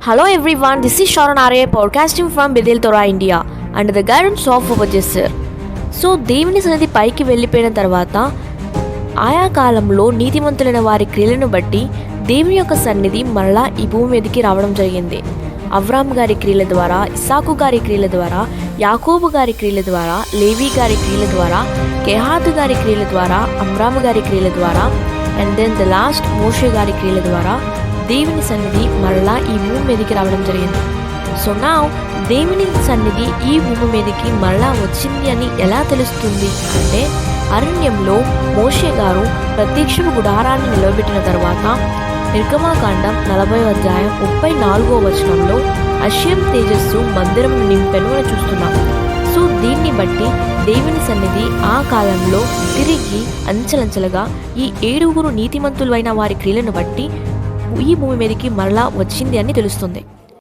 Hello everyone, this is Sharon Arya podcasting from Bethel Torah, India under the guidance of our Jesser. So దేవుని సన్నిధి పైకి వెళ్ళిపోయిన తర్వాత ఆయా కాలంలో నీతిమంతులైన వారి క్రియలను బట్టి దేవుని యొక్క సన్నిధి మరలా ఈ భూమి మీదకి రావడం జరిగింది. అవ్రామ్ గారి క్రియల ద్వారా, ఇస్సాకు గారి క్రియల ద్వారా, యాకోబు గారి క్రియల ద్వారా, లేవి గారి క్రియల ద్వారా, కెహాతు గారి క్రియల ద్వారా, అమ్రాము గారి క్రియల ద్వారా అండ్ దెన్ ద లాస్ట్ మోషే గారి క్రియల ద్వారా దేవుని సన్నిధి మరలా ఈ భూమి మీదకి రావడం జరిగింది. సో నా దేవుని సన్నిధి ఈ భూమి మీదకి మరలా వచ్చింది అని ఎలా తెలుస్తుంది అంటే, అరణ్యంలో మోషే గారు ప్రత్యక్షపు గుడారాన్ని నిలబెట్టిన తర్వాత నిర్గమాకాండం 40 అశ్యం తేజస్సు మందిరం నింపెను అని చూస్తున్నాం. సో దీన్ని బట్టి దేవుని సన్నిధి ఆ కాలంలో తిరిగి అంచెలంచెలుగా ఈ 7 నీతిమంతులైన వారి క్రియలను బట్టి ఈ భూమి మీదకి మరలా వచ్చింది అని తెలుస్తుంది.